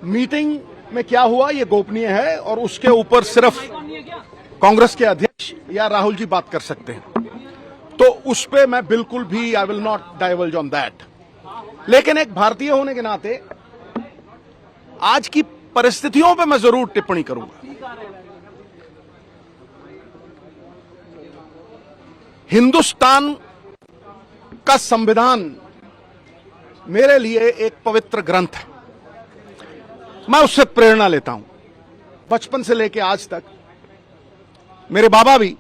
Meeting में क्या हुआ ये गोपनीय है और उसके ऊपर सिर्फ कांग्रेस के अध्यक्ष या राहुल जी बात कर सकते हैं, तो उस पे मैं बिल्कुल भी I will not diverge on that. लेकिन एक भारतीय होने के नाते आज की परिस्थितियों पे मैं जरूर टिप्पणी करूंगा। हिंदुस्तान का संविधान मेरे लिए एक पवित्र ग्रंथ है। मैं उससे प्रेरणा लेता हूं। बचपन से लेकर आज तक मेरे बाबा भी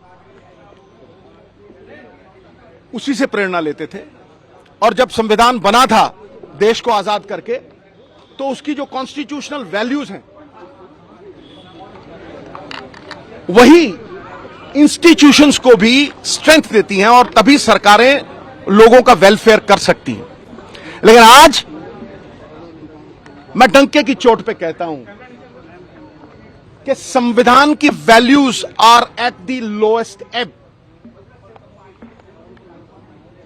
उसी से प्रेरणा लेते थे और जब संविधान बना था देश को आजाद करके, तो उसकी जो कॉन्स्टिट्यूशनल वैल्यूज हैं वही इंस्टीट्यूशंस को भी स्ट्रेंथ देती हैं और तभी सरकारें लोगों का वेलफेयर कर सकती हैं। लेकिन आज मैं डंके की चोट पे कहता हूं कि संविधान की values are at the lowest ebb.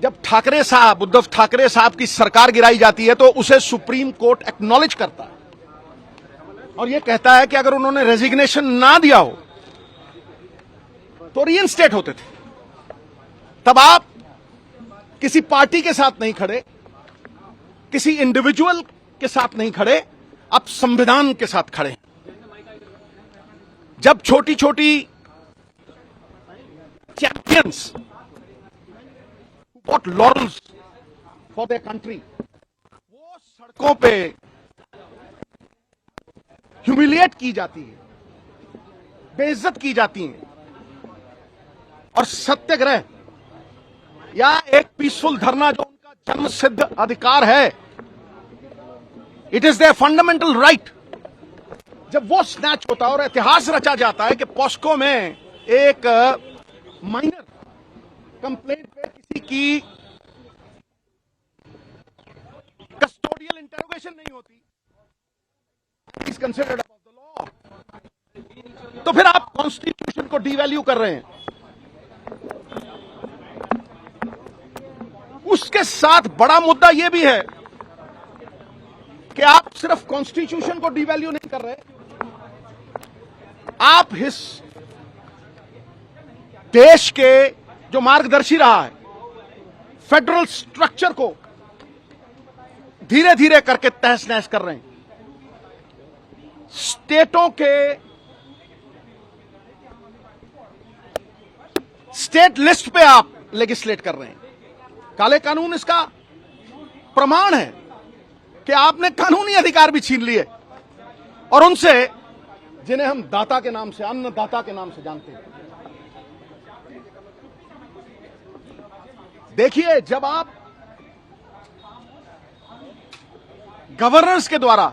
जब ठाकरे साहब, उद्धव ठाकरे साहब की सरकार गिराई जाती है तो उसे सुप्रीम कोर्ट एक्नॉलेज करता है और यह कहता है कि अगर उन्होंने रेजिग्नेशन ना दिया हो तो रीइंस्टेट होते थे। तब आप किसी पार्टी के साथ नहीं खड़े, किसी इंडिविजुअल के साथ नहीं खड़े, आप संविधान के साथ खड़े। जब छोटी छोटी champions got laurels for their country, वो सड़कों पे ह्यूमिलिएट की जाती है, बेइज्जत की जाती हैं, और सत्याग्रह या एक पीसफुल धरना जो उनका जन्म सिद्ध अधिकार है, it is there fundamental right, जब वो स्नैच होता है और इतिहास रचा जाता है कि पॉस्को में एक माइनर कंप्लेंट पे किसी की कस्टोडियल इंटरोगेशन नहीं होती, is considered above the law, तो फिर आप कॉन्स्टिट्यूशन को डिवैल्यू कर रहे हैं। उसके साथ बड़ा मुद्दा यह भी है कि आप सिर्फ कॉन्स्टिट्यूशन को डिवैल्यू नहीं कर रहे, आप इस देश के जो मार्गदर्शी रहा है फेडरल स्ट्रक्चर को धीरे धीरे करके तहस नहस कर रहे हैं। स्टेटों के स्टेट लिस्ट पे आप लेजिस्लेट कर रहे हैं। काले कानून इसका प्रमाण है कि आपने कानूनी अधिकार भी छीन लिए और उनसे जिन्हें हम दाता के नाम से, अन्नदाता के नाम से जानते हैं। देखिए, जब आप गवर्नर्स के द्वारा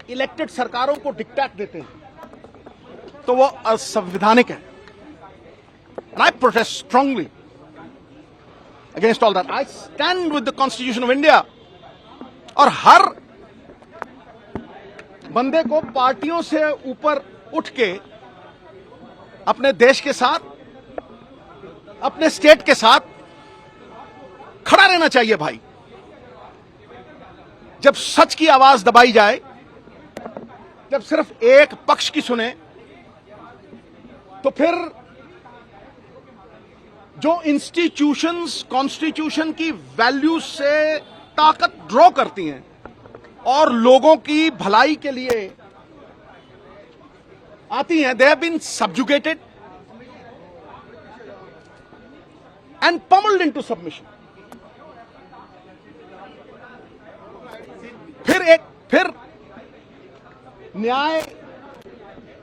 इलेक्टेड सरकारों को डिक्टेट देते हैं तो वो असंवैधानिक है। And I protest strongly against all that. I stand with the Constitution of India. और हर बंदे को पार्टियों से ऊपर उठ के अपने देश के साथ, अपने स्टेट के साथ खड़ा रहना चाहिए भाई। जब सच की आवाज दबाई जाए, जब सिर्फ एक पक्ष की सुने, तो फिर जो इंस्टीट्यूशंस कॉन्स्टिट्यूशन की वैल्यूज से ताकत ड्रॉ करती हैं और लोगों की भलाई के लिए आती हैं, they have been subjugated and pummelled into submission. फिर न्याय,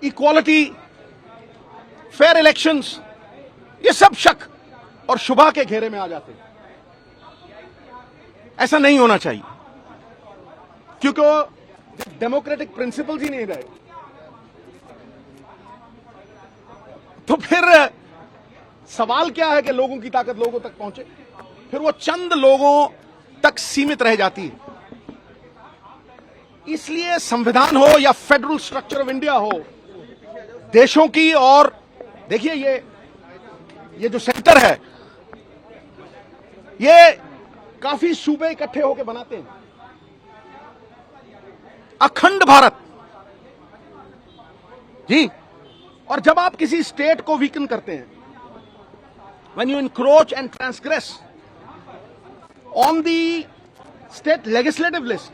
इक्वालिटी, फेयर इलेक्शंस, ये सब शक और शुभा के घेरे में आ जाते हैं। ऐसा नहीं होना चाहिए, क्योंकि वो डेमोक्रेटिक प्रिंसिपल्स ही नहीं रहे तो फिर सवाल क्या है कि लोगों की ताकत लोगों तक पहुंचे, फिर वो चंद लोगों तक सीमित रह जाती है। इसलिए संविधान हो या फेडरल स्ट्रक्चर ऑफ इंडिया हो, देशों की, और देखिए ये जो सेक्टर है ये काफी सूबे इकट्ठे होकर बनाते हैं। अखंड भारत जी। और जब आप किसी स्टेट को वीकन करते हैं, when you encroach and transgress on the state legislative list,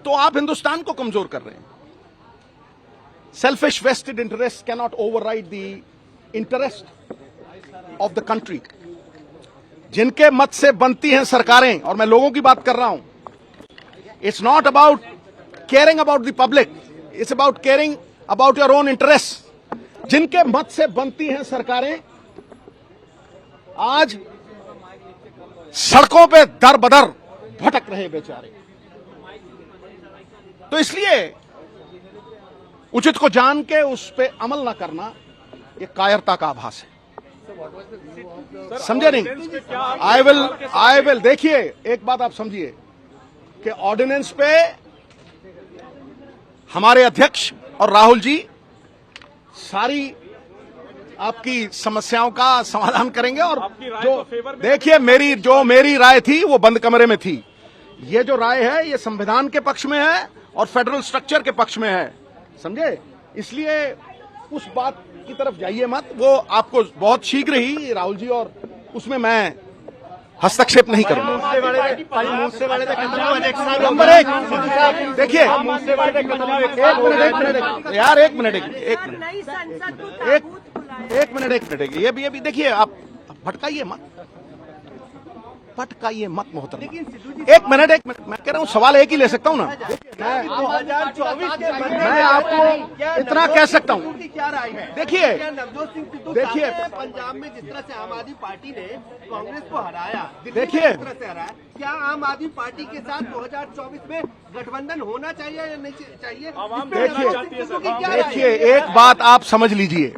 तो आप हिंदुस्तान को कमजोर कर रहे हैं। Selfish vested interests cannot override the interest of the country. जिनके मत से बनती हैं सरकारें, और मैं लोगों की बात कर रहा हूं, it's not about caring about the public, it's about caring about your own interests. जिनके मत से बनती हैं सरकारें आज सड़कों पे दर बदर भटक रहे बेचारे। तो इसलिए उचित को जान के उस पे अमल न करना ये कायरता का आभास है। समझे नहीं? आई विल देखिए, एक बात आप समझिए कि ऑर्डिनेंस पे हमारे अध्यक्ष और राहुल जी सारी आपकी समस्याओं का समाधान करेंगे। और जो देखिए, मेरी राय थी वो बंद कमरे में थी। ये जो राय है ये संविधान के पक्ष में है और फेडरल स्ट्रक्चर के पक्ष में है, समझे? इसलिए उस बात की तरफ जाइए मत, वो आपको बहुत शीघ्र ही राहुल जी, और उसमें मैं हस्तक्षेप नहीं करूंगा। नंबर एक, देखिए यार, एक मिनट, ये भी देखिए, आप भटकाइए मत मोहतरमा। एक मिनट, मैं कह रहा हूँ सवाल एक ही ले सकता हूँ ना। मैं आपको इतना कह सकता हूँ, देखिए पंजाब में जिस तरह से आम आदमी पार्टी ने कांग्रेस को हराया, देखिए क्या आम आदमी पार्टी के साथ 2024 में गठबंधन होना चाहिए या नहीं चाहिए? देखिए एक बात आप समझ लीजिए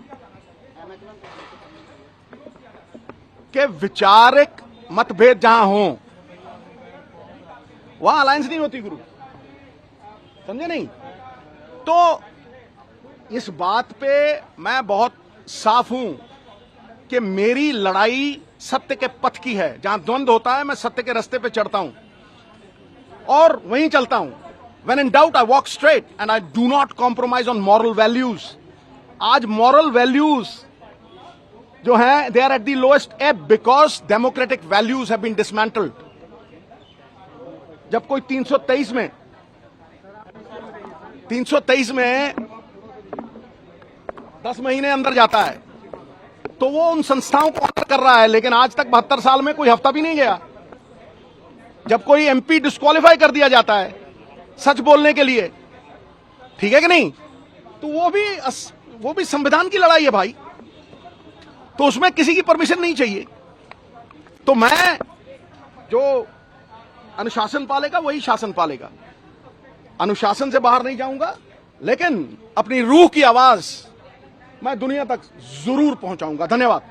कि विचारिक मतभेद जहां हो वहां अलायंस नहीं होती गुरु, समझे नहीं? तो इस बात पे मैं बहुत साफ हूं कि मेरी लड़ाई सत्य के पथ की है। जहां द्वंद्व होता है मैं सत्य के रास्ते पे चढ़ता हूं और वहीं चलता हूं। When in doubt, I walk straight and I do not compromise on moral values. आज moral values जो है they are at the lowest ebb because democratic values have been dismantled. जब कोई 323 में 10 महीने अंदर जाता है तो वो उन संस्थाओं को ऑनर कर रहा है, लेकिन आज तक 72 साल में कोई हफ्ता भी नहीं गया। जब कोई एमपी डिस्क्वालीफाई कर दिया जाता है सच बोलने के लिए, ठीक है कि नहीं, तो वो भी संविधान की लड़ाई है भाई, तो उसमें किसी की परमिशन नहीं चाहिए। तो मैं जो अनुशासन पालेगा वही शासन पालेगा, अनुशासन से बाहर नहीं जाऊंगा, लेकिन अपनी रूह की आवाज मैं दुनिया तक जरूर पहुंचाऊंगा। धन्यवाद।